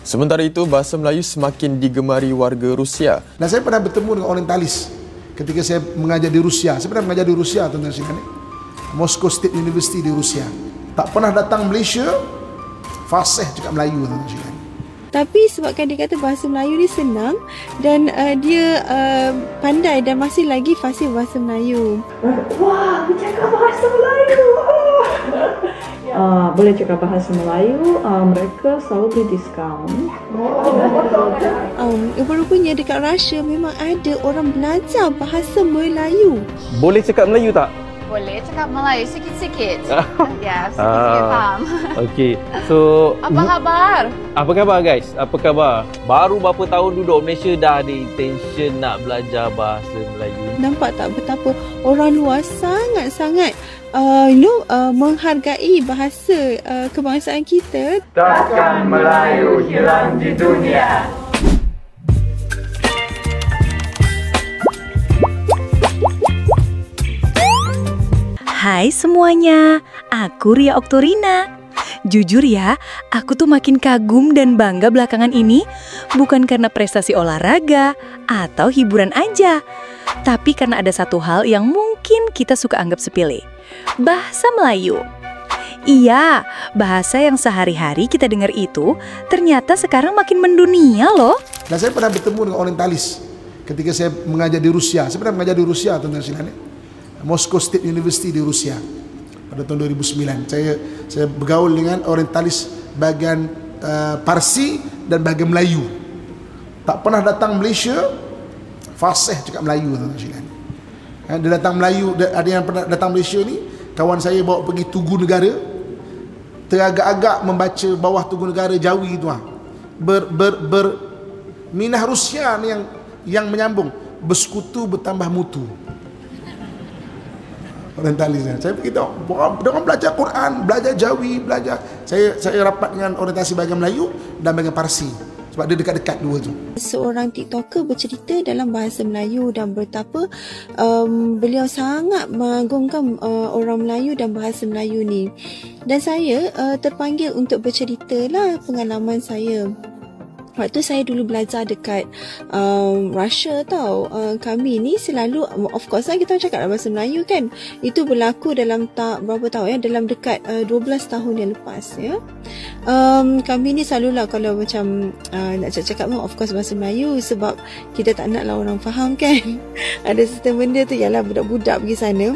Sementara itu, bahasa Melayu semakin digemari warga Rusia. Dan saya pernah bertemu dengan orientalis ketika saya mengajar di Rusia. Saya pernah mengajar di Rusia, tuan-tuan sekalian. Moscow State University di Rusia. Tak pernah datang Malaysia, fasih cakap Melayu, tuan-tuan sekalian. Tapi sebabkan dia kata bahasa Melayu ni senang dan dia pandai dan masih lagi fasih bahasa Melayu. Wah, bercakap bahasa Melayu. Boleh cakap bahasa Melayu, mereka selalu beri diskaun. Rupanya dekat Russia memang ada orang belajar bahasa Melayu. Boleh cakap Melayu tak? Boleh cakap Melayu sikit-sikit. Ya, sikit-sikit faham. Okey. So, apa khabar? Apa khabar guys? Apa khabar? Baru berapa tahun duduk Malaysia dah ada intention nak belajar bahasa Melayu. Nampak tak betapa orang luar sangat-sangat menghargai bahasa kebangsaan kita. Takkan Melayu hilang di dunia. Hai semuanya, aku Ria Oktorina. Jujur ya, aku tuh makin kagum dan bangga belakangan ini bukan karena prestasi olahraga atau hiburan aja, tapi karena ada satu hal yang mungkin kita suka anggap sepele, bahasa Melayu. Iya, bahasa yang sehari-hari kita dengar itu ternyata sekarang makin mendunia loh. Dan saya pernah bertemu dengan orientalis ketika saya mengajar di Rusia. Saya pernah mengajar di Rusia, tuan-tuan sekalian. Moscow State University di Rusia pada tahun 2009. Saya bergaul dengan orientalis bahagian Parsi dan bahagian Melayu. Tak pernah datang Malaysia, fasih cakap Melayu, tuan-tuan sekalian. Dia datang Melayu, ada yang pernah datang Malaysia ni, kawan saya bawa pergi Tugu Negara, teragak-agak membaca bawah Tugu Negara Jawi tu minah Rusia ni yang menyambung, bersekutu bertambah mutu. Orientalis. Saya pergi tengok, orang belajar Quran, belajar Jawi, belajar. Saya rapat dengan orientasi bahagian Melayu dan bahagian Parsi. Sebab dia dekat-dekat dua tu. Seorang TikToker bercerita dalam bahasa Melayu dan betapa beliau sangat mengagumkan orang Melayu dan bahasa Melayu ni. Dan saya terpanggil untuk bercerita lah pengalaman saya. Waktu saya dulu belajar dekat Russia tau, kami ni selalu, of course lah kita cakap bahasa Melayu kan. Itu berlaku dalam berapa tahun ya, dalam dekat 12 tahun yang lepas ya. Kami ni selalulah kalau macam nak cakap pun of course bahasa Melayu, sebab kita tak nak lah orang faham kan. Ada sistem benda tu, ialah budak-budak pergi sana.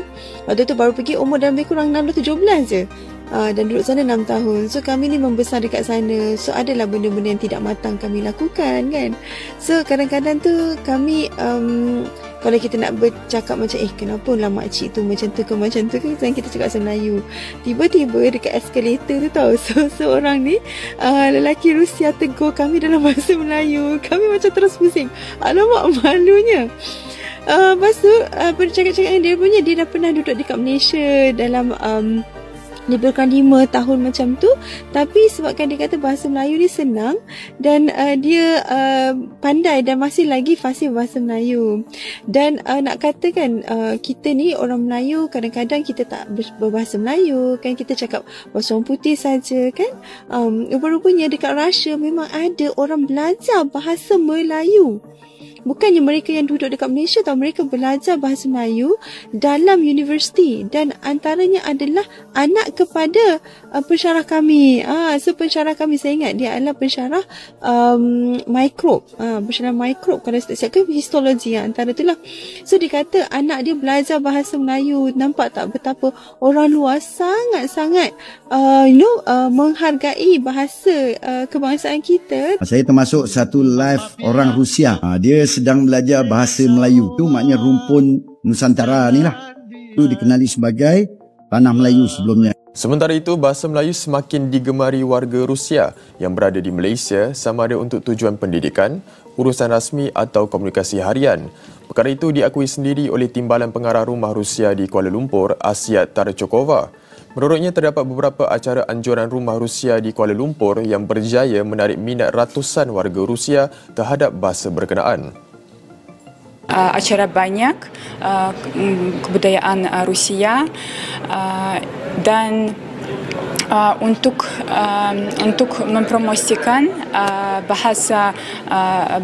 Waktu tu baru pergi umur dalam lebih kurang 16-17 je. Dan duduk sana 6 tahun. So kami ni membesar dekat sana. So adalah benda-benda yang tidak matang kami lakukan kan. So kadang-kadang tu kami kalau kita nak bercakap macam kenapa lah makcik tu macam tu ke kan, kita cakap bahasa Melayu. Tiba-tiba dekat eskalator tu tau, so seorang ni lelaki Rusia tegur kami dalam bahasa Melayu. Kami macam terus pusing. Alamak, malunya. Lepas tu bercakap-cakap dia punya, dia dah pernah duduk dekat Malaysia dalam lebih kurang 5 tahun macam tu. Tapi sebabkan dia kata bahasa Melayu ni senang dan dia pandai dan masih lagi fasih bahasa Melayu. Dan nak katakan kita ni orang Melayu, kadang-kadang kita tak berbahasa Melayu kan, kita cakap bahasa orang putih saja kan. Rupanya dekat Russia memang ada orang belajar bahasa Melayu. Bukannya mereka yang duduk dekat Malaysia tau, mereka belajar bahasa Melayu dalam universiti dan antaranya adalah anak kepada pensyarah kami. So pensyarah kami, saya ingat dia adalah pensyarah mikrob. Pensyarah mikrob kalau saya tak silap, histologi antara itulah. So dia kata anak dia belajar bahasa Melayu. Nampak tak betapa orang luar sangat-sangat menghargai bahasa kebangsaan kita. Saya termasuk satu live orang Rusia. Dia sedang belajar bahasa Melayu. Itu maknanya rumpun Nusantara ni lah. Itu dikenali sebagai tanah Melayu sebelumnya. Sementara itu, bahasa Melayu semakin digemari warga Rusia yang berada di Malaysia, sama ada untuk tujuan pendidikan, urusan rasmi atau komunikasi harian. Perkara itu diakui sendiri oleh Timbalan Pengarah Rumah Rusia di Kuala Lumpur, Asiat Tarchokova. Menurutnya, terdapat beberapa acara anjuran rumah Rusia di Kuala Lumpur yang berjaya menarik minat ratusan warga Rusia terhadap bahasa berkenaan. Acara banyak kebudayaan Rusia dan untuk mempromosikan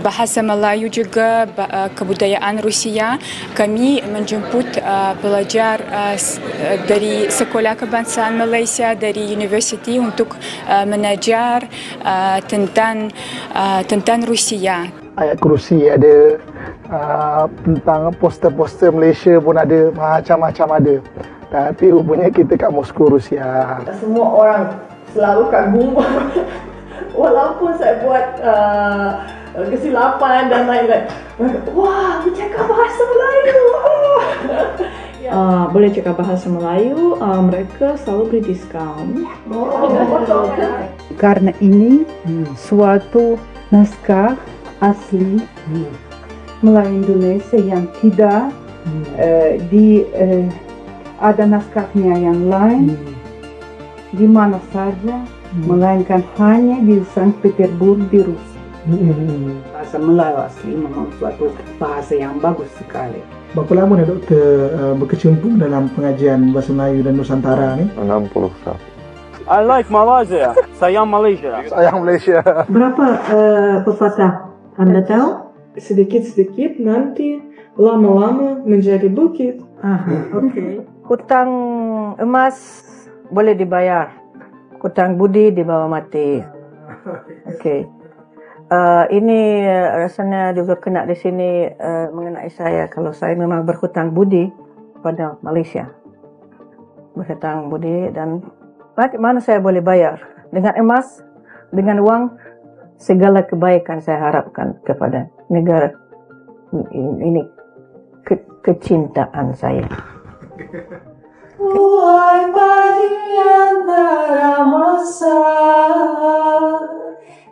bahasa Melayu juga kebudayaan Rusia. Kami menjemput pelajar dari Sekolah Kebangsaan Malaysia, dari universiti untuk mengajar tentang Rusia. Ayat kerusi ada, tentang poster-poster Malaysia pun ada, macam-macam ada. Tapi rupanya kita kat Moskow, Rusia. Semua orang selalu kagum walaupun saya buat kesilapan dan lain-lain. Wah, bercakap bahasa Melayu. Boleh cakap bahasa Melayu, mereka selalu beri diskaun. Karena ini suatu naskah asli Melayu Indonesia yang tidak ada naskahnya yang lain di mana saja, melainkan hanya di Sankt Petersburg di Rusia. Bahasa Melayu asli memang suatu bahasa yang bagus sekali. Berapa lama dah doktor berkecimpung dalam pengajian bahasa Melayu dan Nusantara ni? 60 tahun. I like Malaysia. Sayang Malaysia. Sayang Malaysia. Berapa pepatah Anda tahu? Sedikit-sedikit nanti lama-lama menjadi bukit. Okey. Hutang emas boleh dibayar. Hutang budi dibawa mati. Okey. Ini rasanya juga kena di sini mengenai saya kalau saya memang berhutang budi pada Malaysia. Berhutang budi dan bagaimana saya boleh bayar? Dengan emas, dengan uang, segala kebaikan saya harapkan kepada negara ini. Kecintaan saya. Wahai pagi antara masa,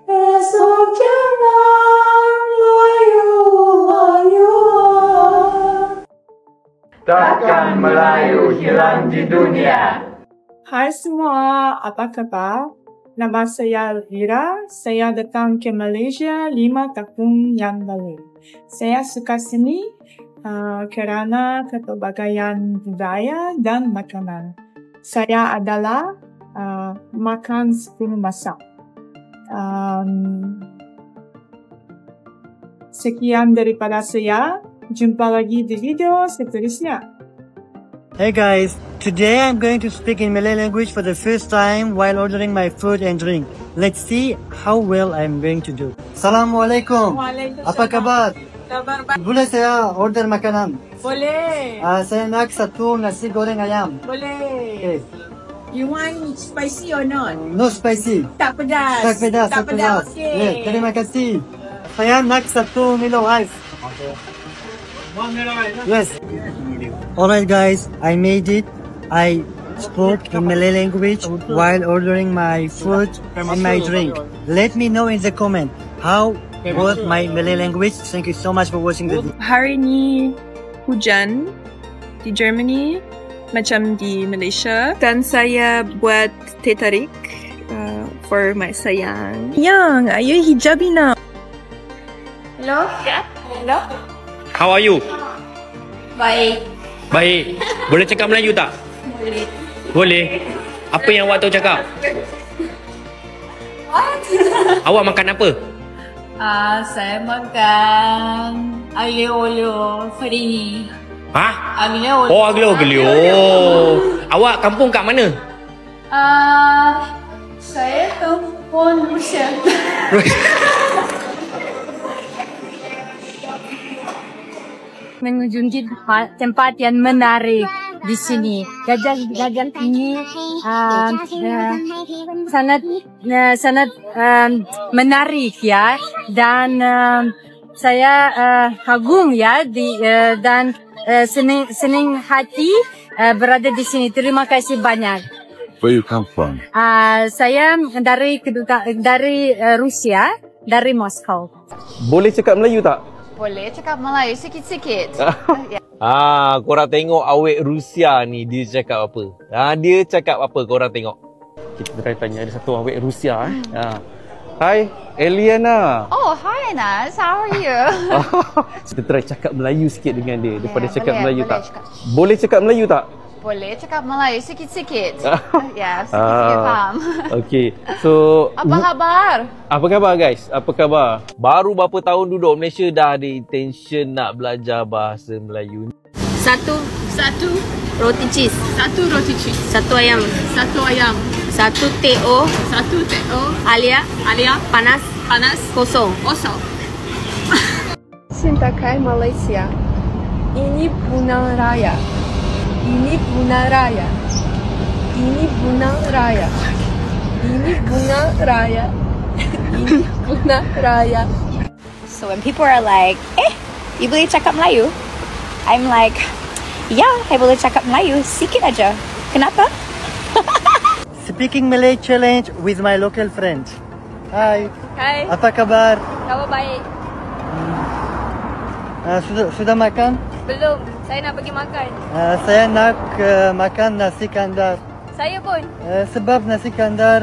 esok jangan layu-layu. Takkan Melayu hilang di dunia. Hai semua, apa khabar? Nama saya Elvira. Saya datang ke Malaysia 5 tahun yang lalu. Saya suka sini kerana kepelbagaian budaya dan makanan. Saya adalah makan sebelum masak. Sekian daripada saya. Jumpa lagi di video seterusnya. Hey guys, today I'm going to speak in Malay language for the first time while ordering my food and drink. Let's see how well I'm going to do. Assalamualaikum. Waalaikumsalam. Apa kabar? Kabar baik. Boleh saya order makanan? Boleh. Saya nak satu nasi goreng ayam. Boleh. Okay. You want spicy or not? No spicy. Tak pedas. Tak pedas. Tak pedas. Okay. Yeah, terima kasih. Saya nak satu Milo Ice. Okay. One Milo Ice. Yes. Alright guys, I made it. I spoke in Malay language while ordering my food and my drink. Let me know in the comment how was my Malay language. Thank you so much for watching the video. Hari ni hujan di Germany macam di Malaysia dan saya buat teh tarik for my sayang. Yang, ayo hijabina. Hello? Hello? How are you? Baik. Baik. Boleh cakap Melayu tak? Boleh. Boleh. Apa yang awak tahu cakap? What? Awak makan apa? Saya makan aglio-olio hari ni. Ha? Aglio-olio. Oh, aglio-olio. Awak kampung kat mana? Saya kampung Rusia. Mengunjungi tempat yang menarik di sini. Gajah ini sangat menarik ya, dan saya kagum ya dan senang hati berada di sini. Terima kasih banyak. Where you come from? Saya dari Rusia, dari Moskow. Boleh cakap Melayu tak? Boleh cakap Melayu sikit-sikit. Korang tengok awet Rusia ni dia cakap apa? Dia cakap apa korang tengok? Kita try tanya ada satu awet Rusia Hi, Eliana. Oh, hi Nas. How are you? Kita try cakap Melayu sikit dengan dia daripada cakap boleh, Melayu boleh tak? cakap. Boleh cakap Melayu tak? Boleh cakap Melayu sikit-sikit. Ya, sikit-sikit faham. Okey. So, Apa khabar? apa khabar guys? Apa khabar? Baru berapa tahun duduk Malaysia dah ada intention nak belajar bahasa Melayu. Satu roti cheese. Satu roti cheese. Satu ayam. Satu ayam. Satu teo. Satu teo. Alia. Panas. Kosong. Cintakan Malaysia. Ini bunga raya. Ini bunga raya. Ini bunga raya. Ini bunga raya. Ini bunga raya. So when people are like, you boleh cakap Melayu? I'm like, ya, I boleh cakap Melayu, sikit aja. Kenapa? Speaking Malay challenge with my local friend. Hai. Hai. Apa kabar? Khabar baik. Sudah makan? Belum. Saya nak pergi makan. Saya nak makan nasi kandar. Saya pun. Sebab nasi kandar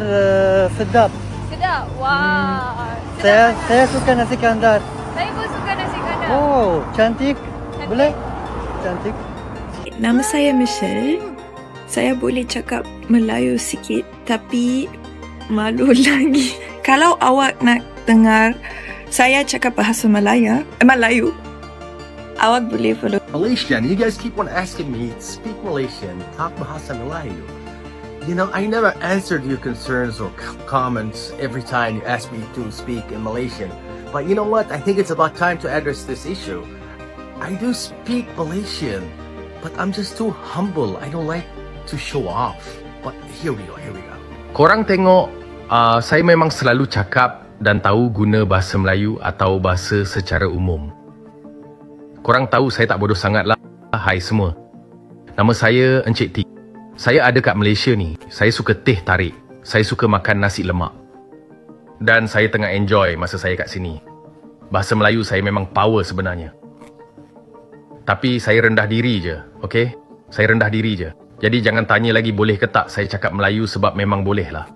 sedap. Sedap. Wah. Saya suka nasi kandar. Saya pun suka nasi kandar. Oh, cantik. Boleh? Cantik. Nama saya Michelle. Saya boleh cakap Melayu sikit tapi malu lagi. Kalau awak nak dengar saya cakap bahasa Melayu, awak boleh follow. Malaysian, you guys keep on asking me, speak Malaysian, talk bahasa Melayu. You know, I never answered your concerns or comments every time you ask me to speak in Malaysian. But you know what? I think it's about time to address this issue. I do speak Malaysian, but I'm just too humble. I don't like to show off. But here we go. Korang tengok, saya memang selalu cakap dan tahu guna bahasa Melayu atau bahasa secara umum. Korang tahu saya tak bodoh sangat lah. Hai semua. Nama saya Encik Tik. Saya ada kat Malaysia ni. Saya suka teh tarik. Saya suka makan nasi lemak. Dan saya tengah enjoy masa saya kat sini. Bahasa Melayu saya memang power sebenarnya. Tapi saya rendah diri je, okey? Saya rendah diri je. Jadi jangan tanya lagi boleh ke tak saya cakap Melayu sebab memang boleh lah.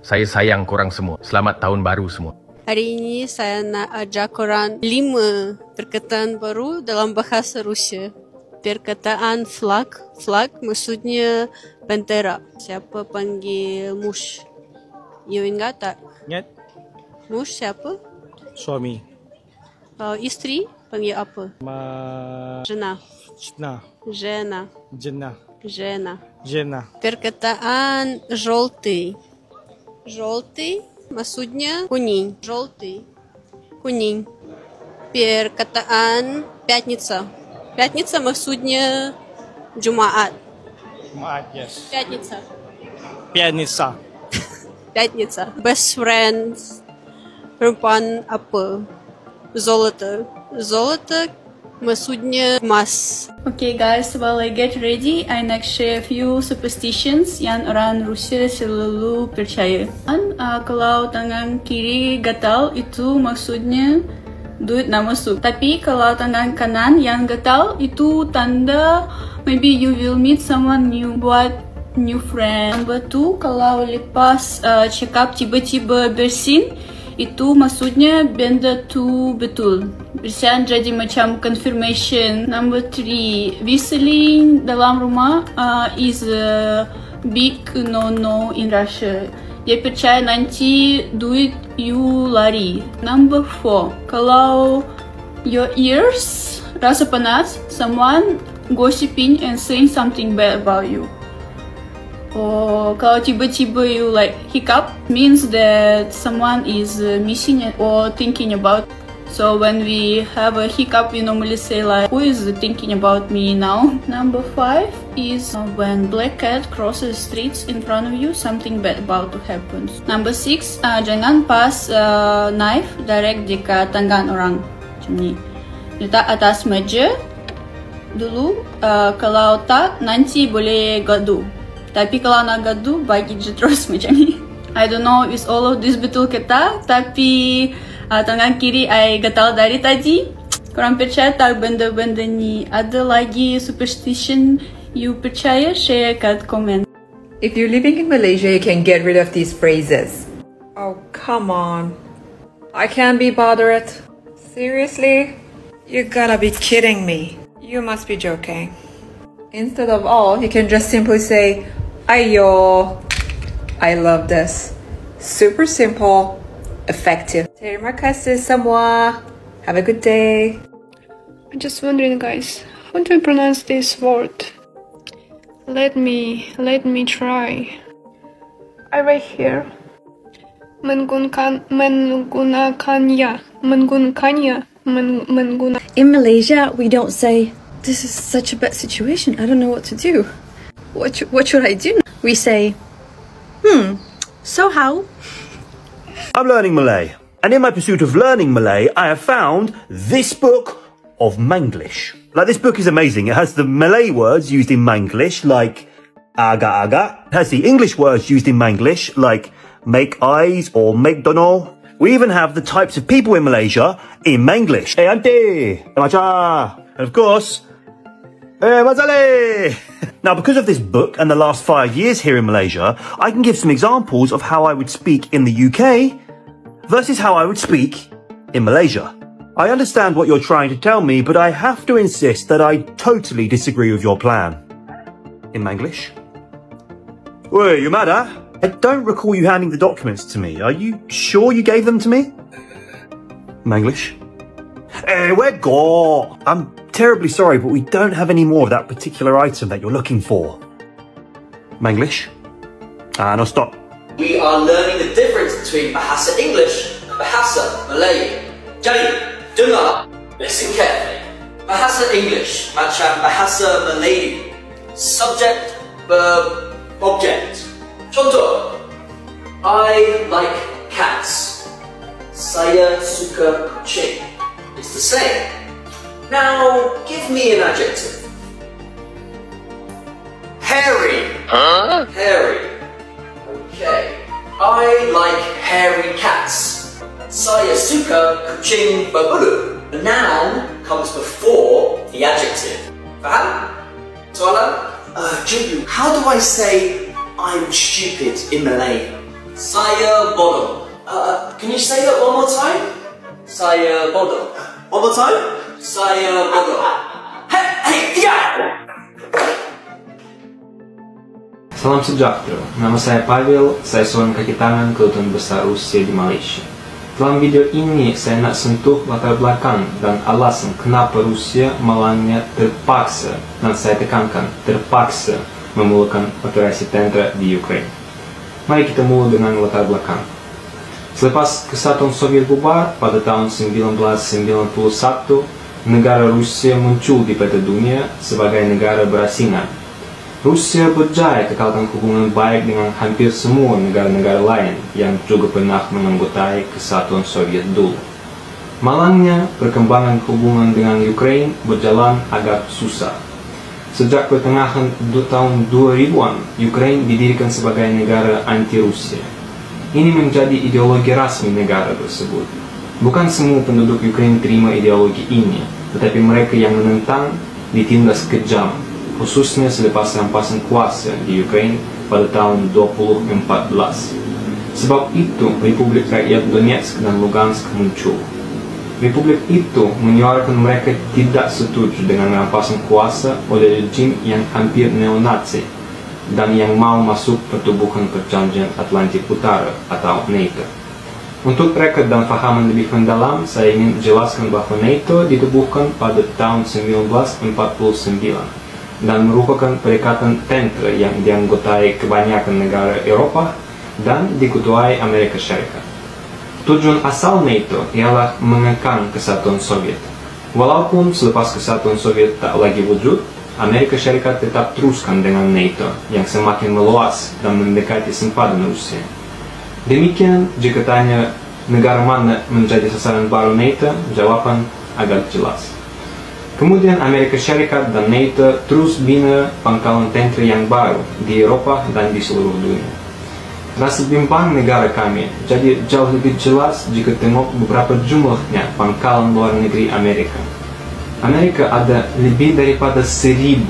Saya sayang korang semua. Selamat tahun baru semua. Hari ini saya nak ajar korang 5 perkataan baru dalam bahasa Rusia. Perkataan flag. Flag maksudnya bendera. Siapa panggil mush? You ingat tak? Ingat. Mush siapa? Suami. Kalau isteri panggil apa? Jena. Perkataan желтый. Желтый maksudnya kuning. Желтый. Kuning. Perkataan пятница. Пятница maksudnya Jumaat. Jumaat, yes. Пятница. Best friends. Perempuan apa? Zolota. Zolota maksudnya emas. Okay guys, while I get ready, I nak share few superstitions yang orang Rusia selalu percaya. Kalau tangan kiri gatal, itu maksudnya duit nak masuk. Tapi kalau tangan kanan yang gatal, itu tanda maybe you will meet someone new, buat new friend. Number 2, kalau lepas cakap tiba-tiba bersin, itu maksudnya benda tu betul. Bersihan jadi macam confirmation. Number 3, whistling dalam rumah is a big no-no in Russia. Dia percaya nanti duit you lari. Number 4, kalau your ears rasa panas, someone gossiping and saying something bad about you. Or kalau tiba-tiba you like hiccup, means that someone is missing or thinking about. So when we have a hiccup, we normally say like, who is thinking about me now? Number 5 is when black cat crosses streets in front of you, something bad about to happen. Number 6, jangan pas knife direct dekat tangan orang. Macam ni. Letak atas meja dulu. Kalau tak, nanti boleh gaduh. Tapi kalau nak gaduh, bagi je terus macam ni. I don't know is all of this betul ke tak, tapi tangan kiri I gatal dari tadi. Korang percaya tak benda-benda ni? Ada lagi superstition you percaya? Share kat komen. If you're living in Malaysia, you can get rid of these phrases. Oh, come on. I can't be bothered. Seriously? You gotta be kidding me. You must be joking. Instead of all, you can just simply say, Ayo. I love this. Super simple, effective. Terima kasih semua. Have a good day. I'm just wondering, guys, how do I pronounce this word? Let me try. I write here. Menggunakannya. In Malaysia, we don't say, this is such a bad situation, I don't know what to do. What should I do? We say, so how? I'm learning Malay, and in my pursuit of learning Malay, I have found this book of Manglish. Like, this book is amazing. It has the Malay words used in Manglish, like agak-agak. It has the English words used in Manglish, like make eyes or McDonald. We even have the types of people in Malaysia in Manglish. Hey auntie, macha, and of course, hey mazale. Now, because of this book and the last 5 years here in Malaysia, I can give some examples of how I would speak in the UK versus how I would speak in Malaysia. I understand what you're trying to tell me, but I have to insist that I totally disagree with your plan. In Manglish? Wait, you mad, huh? I don't recall you handing the documents to me. Are you sure you gave them to me? Manglish? Hey, where go? I'm terribly sorry, but we don't have any more of that particular item that you're looking for. Manglish? No, stop. We are learning the difference between Bahasa English and Bahasa Malay. Jadi, dengar, listen carefully. Bahasa English macam Bahasa Malay. Subject, verb, object. Contoh, I like cats. Saya suka kucing. It's the same. Now, give me an adjective. Hairy. Huh? Hairy. Okay. I like hairy cats. Saya suka kucing berbulu. The noun comes before the adjective. Faham? Soalan? Jubu, how do I say I'm stupid in Malay? Saya bodoh. Can you say that one more time? Saya bodoh. One more time? Saya bodoh. Hey, yeah! Salam sejahtera, nama saya Pavel, saya seorang kaki tangan Kedutaan Besar Rusia di Malaysia. Dalam video ini saya nak sentuh latar belakang dan alasan kenapa Rusia malangnya terpaksa, dan saya tekankan terpaksa, memulakan operasi tentera di Ukraina. Mari kita mulai dengan latar belakang. Selepas Kesatuan Soviet bubar pada tahun 1991, negara Rusia muncul di peta dunia sebagai negara berasingan. Rusia berjaya kekalkan hubungan baik dengan hampir semua negara-negara lain yang juga pernah menganggotai Kesatuan Soviet dulu. Malangnya, perkembangan hubungan dengan Ukraina berjalan agak susah. Sejak pertengahan tahun 2000-an, Ukraina didirikan sebagai negara anti-Rusia. Ini menjadi ideologi resmi negara tersebut. Bukan semua penduduk Ukraina terima ideologi ini, tetapi mereka yang menentang ditindas kejam, khususnya selepas rampasan kuasa di Ukraina pada tahun 2014. Sebab itu, Republik Rakyat Donetsk dan Lugansk muncul. Republik itu menyuarakan mereka tidak setuju dengan rampasan kuasa oleh rejim yang hampir neonazi dan yang mau masuk pertubuhan Perjanjian Atlantik Utara atau NATO. Untuk record dan fahaman lebih mendalam, saya ingin jelaskan bahwa NATO ditubuhkan pada tahun 1949 dan merupakan perikatan tentera yang dianggotai kebanyakan negara Eropa dan diketuai Amerika Syarikat. Tujuan asal NATO ialah mengekang Kesatuan Soviet. Walaupun selepas Kesatuan Soviet tak lagi wujud, Amerika Syarikat tetap teruskan dengan NATO yang semakin meluas dan mendekati sempadan Rusia. Demikian, jika tanya negara mana menjadi sasaran baru NATO, jawaban agak jelas. Kemudian Amerika Syarikat dan NATO terus bina pangkalan tentera yang baru di Eropa dan di seluruh dunia. Rasa bimbang negara kami jadi jauh lebih jelas jika tengok beberapa jumlahnya pangkalan luar negeri Amerika. Amerika ada lebih daripada 1000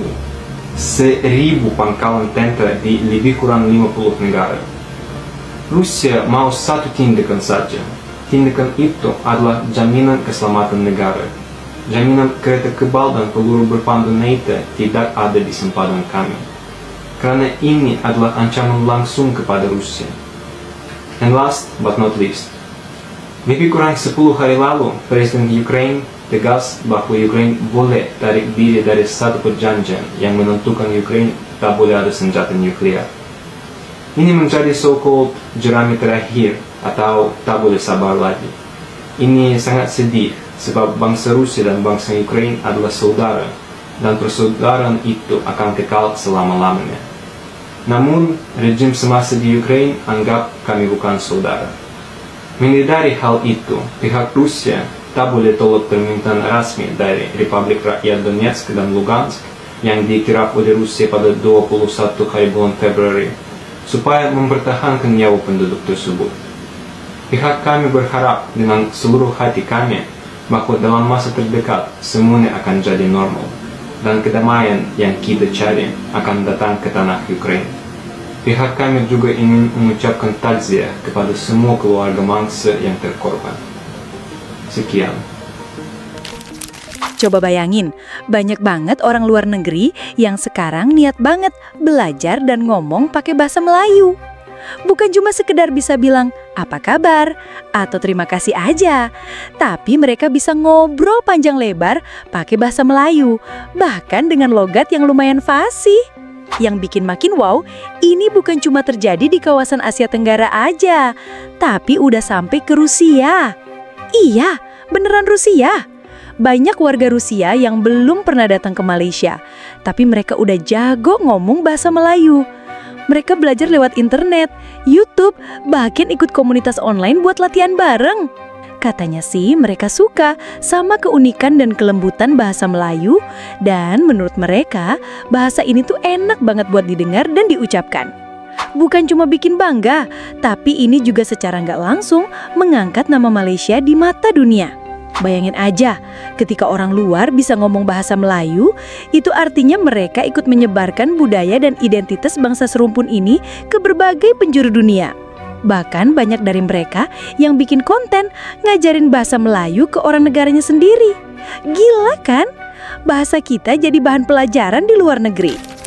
pangkalan tentera di lebih kurang 50 negara. Rusia mau satu tindakan saja. Tindakan itu adalah jaminan keselamatan negara. Jaminan kereta kebal dan peluru berpandu NATO tidak ada di sempadan kami. Karena ini adalah ancaman langsung kepada Rusia. And last but not least, lebih kurang 10 hari lalu, Presiden Ukraine tegas bahwa Ukraine boleh tarik diri dari satu perjanjian yang menentukan Ukraine tak boleh ada senjata nuklir. Ini menjadi so-called jerami terakhir atau tak boleh sabar lagi. Ini sangat sedih sebab bangsa Rusia dan bangsa Ukraine adalah saudara dan persaudaraan itu akan kekal selama-lamanya. Namun, rejim semasa di Ukraine anggap kami bukan saudara. Menyadari hal itu, pihak Rusia tak boleh tolak permintaan resmi dari Republik Rakyat Donetsk dan Lugansk yang diiktiraf oleh Rusia pada 21 hari bulan Februari supaya mempertahankan nyawa penduduk tersebut. Pihak kami berharap dengan seluruh hati kami bahwa dalam masa terdekat semuanya akan jadi normal dan kedamaian yang kita cari akan datang ke tanah Ukraina. Pihak kami juga ingin mengucapkan takziah kepada semua keluarga mangsa yang terkorban. Sekian. Coba bayangin, banyak banget orang luar negeri yang sekarang niat banget belajar dan ngomong pakai bahasa Melayu. Bukan cuma sekedar bisa bilang, apa kabar? Atau terima kasih aja. Tapi mereka bisa ngobrol panjang lebar pakai bahasa Melayu, bahkan dengan logat yang lumayan fasih. Yang bikin makin wow, ini bukan cuma terjadi di kawasan Asia Tenggara aja, tapi udah sampai ke Rusia. Iya, beneran Rusia. Banyak warga Rusia yang belum pernah datang ke Malaysia, tapi mereka udah jago ngomong bahasa Melayu. Mereka belajar lewat internet, YouTube, bahkan ikut komunitas online buat latihan bareng. Katanya sih mereka suka sama keunikan dan kelembutan bahasa Melayu, dan menurut mereka bahasa ini tuh enak banget buat didengar dan diucapkan. Bukan cuma bikin bangga, tapi ini juga secara nggak langsung mengangkat nama Malaysia di mata dunia. Bayangin aja, ketika orang luar bisa ngomong bahasa Melayu, itu artinya mereka ikut menyebarkan budaya dan identitas bangsa serumpun ini ke berbagai penjuru dunia. Bahkan banyak dari mereka yang bikin konten ngajarin bahasa Melayu ke orang negaranya sendiri. Gila kan? Bahasa kita jadi bahan pelajaran di luar negeri.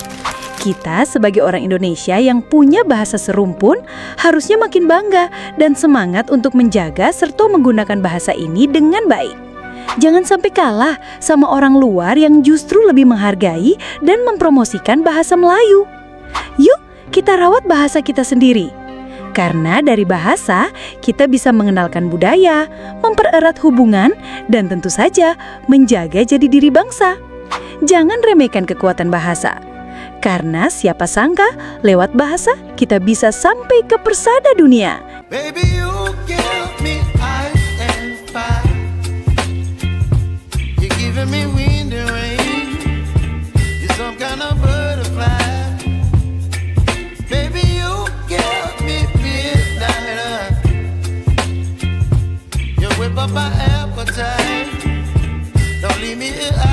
Kita sebagai orang Indonesia yang punya bahasa serumpun harusnya makin bangga dan semangat untuk menjaga serta menggunakan bahasa ini dengan baik. Jangan sampai kalah sama orang luar yang justru lebih menghargai dan mempromosikan bahasa Melayu. Yuk, kita rawat bahasa kita sendiri. Karena dari bahasa, kita bisa mengenalkan budaya, mempererat hubungan, dan tentu saja menjaga jadi diri bangsa. Jangan remehkan kekuatan bahasa. Karena siapa sangka lewat bahasa kita bisa sampai ke persada dunia. Baby, you give me ice and fire. You're giving me wind and rain. You're some kind of butterfly. Baby, you give me midnight. You whip up my appetite. Don't leave me here.